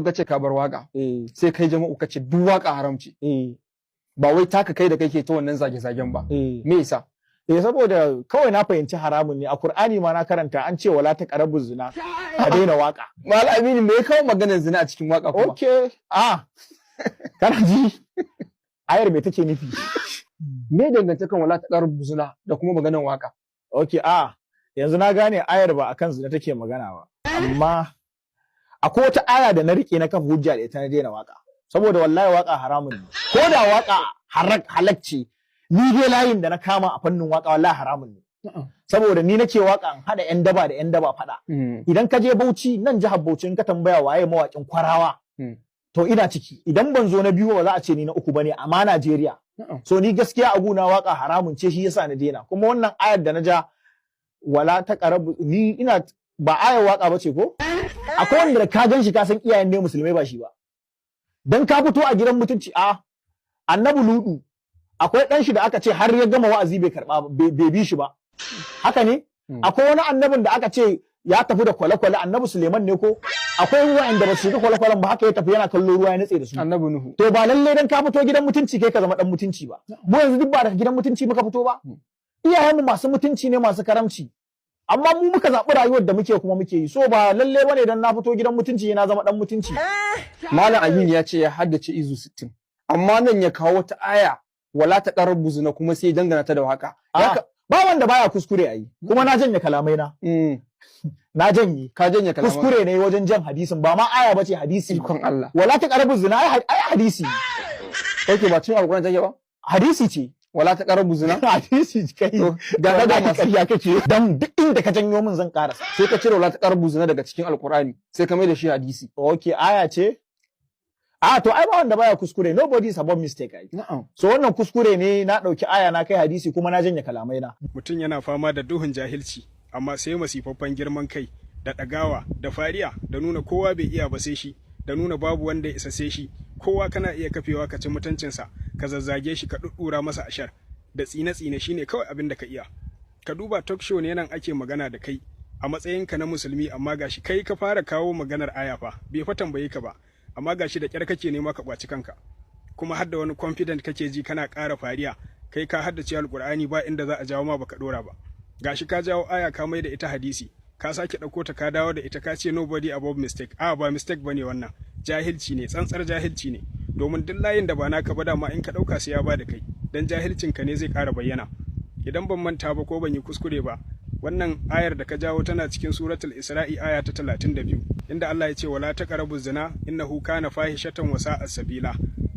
kace ka bar waka sai kai jama'u kace duk waka haramci ba wai taka kai da kake ta wannan zage-zagen ba me yasa saboda kawai na fahimci haramun ne a Qur'ani ma na karanta an ce wala taqrabu zina a daina waka Malam Aminu me ya kawo maganar zina a cikin waka kuma okay kana ji ayar me take nufi me dangantakan wala taqrabu zina da kuma maganar waka okay yanzu na gane ayar ba akan zina take magana ba amma akwai wata aya da na rike na kafa hujja da ita na daina waka saboda wallahi waka haramun ne ko da waka halacci ni dai layin da na kama a fannin waka wallahi haramun ne saboda ni nake waka an hada yan daba da yan daba fada idan ka je Bauchi nan jihar Bauchi in ka tambaya waye mawakin Kwarawa to ina ciki idan ban zo na biyu ba za a ce ni na uku bane amma Najeriya so ni gaskiya a guna waka haramun ce shi yasa na daina kuma wannan ayar da na ja wala taqrabu ni ina ba ayar waka bace ko akwai wanda da ka gan shi ka san iyayen ne musulmai ba shi ba dan ka fito a gidan mutunci annabi Ludu akwai dan shi da aka ce har ya gama wa'azi bai karba bai bi shi ba haka ne akwai wani annabin da aka ce ya tafi da kwale-kwale annabi Suleiman ne ko akwai wa'anda ba su ga kwale-kwalen ba haka ya tafi yana kallo ruwa ya natse da su annabi Nuhu to ba lalle dan ka fito gidan mutunci kai ka zama dan mutunci ba mu yanzu duk ba daga gidan mutunci muka fito ba iyayenmu masu mutunci ne masu karamci amma mu muka zaɓi rayuwar da muke kuma muke yi so ba lalle bane dan na fito gidan mutunci na zama dan mutunci Malam Aminu ya ce ya haddace izu 60 amma nan ya kawo wata aya wala taqrabu zina kuma sai dangana ta da waka ba wanda baya kuskure ayi kuma na janye kalamai na na janye ka janye kalamai kuskure ne wajen jan hadisin ba ma aya bace hadisi ikon Allah wala taqrabu zina ai hadisi okay ba cin alƙur'ani take ba hadisi ce wala taqrabu zina hadisi kai ga da kariya kake dan duk inda ka janyo min zan karasa sai ka cire wala taqrabu zina daga cikin alƙur'ani sai ka mai da shi hadisi okay aya ce to ai ba wanda baya kuskure nobody is above mistake ai so wannan kuskure ne na dauki aya na kai hadisi kuma na janye kalamai na mutum yana fama da duhun jahilci amma sai masifaffan girman kai da dagawa da fariya da nuna kowa bai iya ba sai shi da nuna babu wanda ya isa sai shi kowa kana iya kafewa ka ci mutuncinsa ka zazzage shi ka duddura masa ashar da tsine-tsine shine kawai abin da ka iya ka duba talk show ne nan ake magana da kai a matsayinka na musulmi amma gashi kai ka fara kawo maganar aya fa bai fa tambaye ka ba amma gashi da kyar kake nema ka kwaci kanka kuma har da wani confident kake ji kana ƙara fariya kai ka haddace alqur'ani ba inda za a jawo ma baka dora ba gashi ka jawo aya ka mai da ita hadisi ka sake dauko ta ka dawo da ita ka ce nobody above mistake ba mistake bane wannan jahilci ne tsantsar jahilci ne domin duk layin da ba naka ba dama in ka dauka sai ya ba da kai dan jahilcin ka ne zai ƙara bayyana idan ban manta ba ko ban yi kuskure ba wannan ayar da ka jawo tana cikin suratul Isra'i aya ta 32 inda Allah ya ce wala taqrabu zina innahu kana fahishatan wa sa'a sabila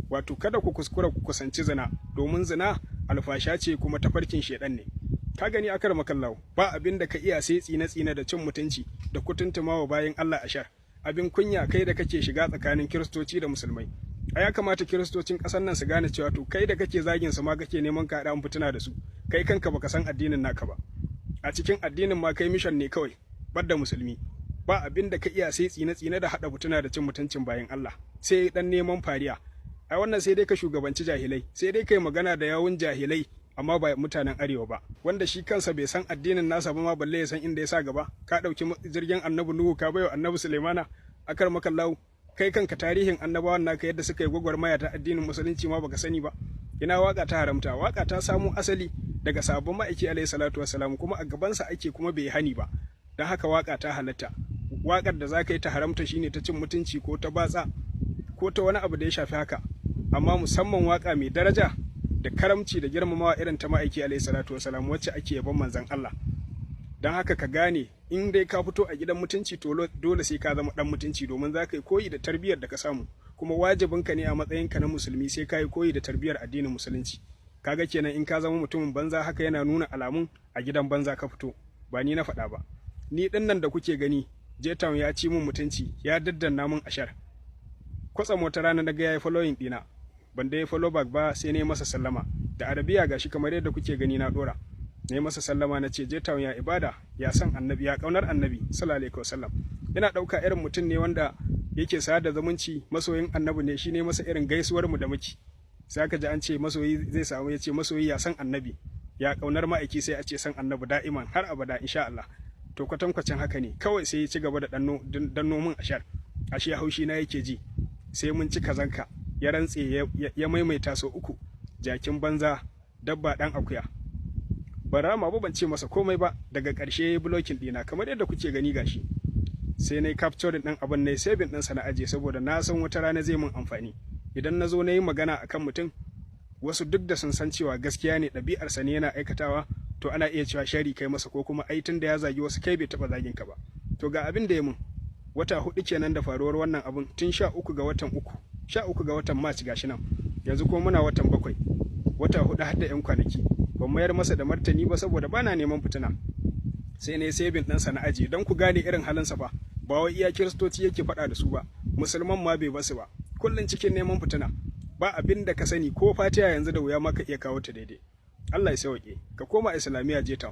wato kada ku kuskura ku kusanci zina domin zina alfasha ce kuma tafarkin shedan ne ka gani akar makallahu ba abin da ka iya sai tsine-tsine da cin mutunci da kutuntumawa bayan Allah ashar abin kunya kai da kake shiga tsakanin kiristoci da musulmai a ya kamata kiristocin ƙasar nan su gane cewa to kai da kake zagin su ma kake neman ka haɗa fitina da su kai kanka baka san addinin naka ba a cikin addinin ma kai mission ne kawai badda musulmi ba abin da ka iya sai tsine-tsine da haɗa fitina da cin mutuncin bayan Allah sai dan neman fariya a wannan sai dai ka shugabanci jahilai sai dai kai magana da yawun jahilai amma ba mutanen arewa ba wanda shi kansa bai san addinin nasa ba ma balle ya san inda ya sa gaba ka ɗauki jirgin annabi Nuhu ka bayo annabi Sulaimana akar makallahu kai kanka tarihin annabawan naka yadda suka yi gwagwarmaya ta addinin musulunci ma baka sani ba ina waka ta haramta waka ta samu asali daga sabon ma'aiki alayhi salatu wassalam kuma a gabansa ake kuma bai hani ba don haka waka ta halatta wakar da za ka yi ta haramta shine ta cin mutunci ko ta batsa ko ta wani abu da ya shafi haka amma musamman waka mai daraja da karamci da girmamawa irin ta ma'aiki alayhi salatu wassalam wacce ake yabon manzon Allah don haka ka gane in dai ka fito a gidan mutunci to dole sai ka zama dan mutunci domin za ka yi koyi da tarbiyyar da ka samu kuma wajibinka ne a matsayinka na musulmi sai ka yi koyi da tarbiyyar addinin musulunci kaga kenan in ka zama mutumin banza haka yana nuna alamun a gidan banza ka fito ba ni na faɗa ba ni din nan da kuke gani Jetown ya ci min mutunci ya daddanna min ashar kwatsam wata rana na ga yayi following dina ban da ya follow back ba sai ne masa sallama da arabiya gashi kamar yadda kuke gani na dora ne masa sallama na ce Jetown ya ibada ya san annabi ya kaunar annabi sallallahu alaihi wasallam ina dauka irin mutum ne wanda yake sayar da zumunci masoyin annabi ne shine masa irin gaisuwar mu da muke sai aka ji an ce masoyi zai samu ya ce masoyi ya san annabi ya kaunar ma'aiki sai a ce san annabi da'iman har abada insha Allah to kwatankwacin haka ne kawai sai ya ci gaba da danno min ashar ashe haushi na yake ji, sai mun ci kazanka, ya rantse ya maimaita sau 3, jakin banza dabba dan akuya. Ban rama ba, ban ce masa komai ba, daga ƙarshe ya yi blocking ɗina kamar yadda kuke gani gashi. Sai na yi capturing ɗin abin na yi saving ɗinsa na aje, saboda na san wata rana zai mun amfani. Idan na zo na yi magana akan mutum, wasu duk da sun san cewa gaskiya ne ɗabi'arsa ne yana aikatawa, to ana iya cewa shari kai masa, ko kuma ai tun da ya zagi wasu kai bai taɓa zagin ka ba. To ga abin da ya mun, wata 4 kenan da faruwar wannan abun, tun 13 ga watan 3, 13 ga watan March gashi nan, yanzu kuma muna watan 7, wata 4 har da 'yan kwanaki. Ban mayar masa da martani ba saboda bana neman fitina. Sai ne saving ɗinsa na aje don ku gane irin halinsa ba. Ba wai iya kiristoci yake faɗa da su ba, musulman ma bai basu ba, kullum cikin neman fitina. Ba abin da ka sani, ko fatiha yanzu da wuya maka iya kawo ta daidai. Allah ya sauke, ka koma Islamiyya je ta.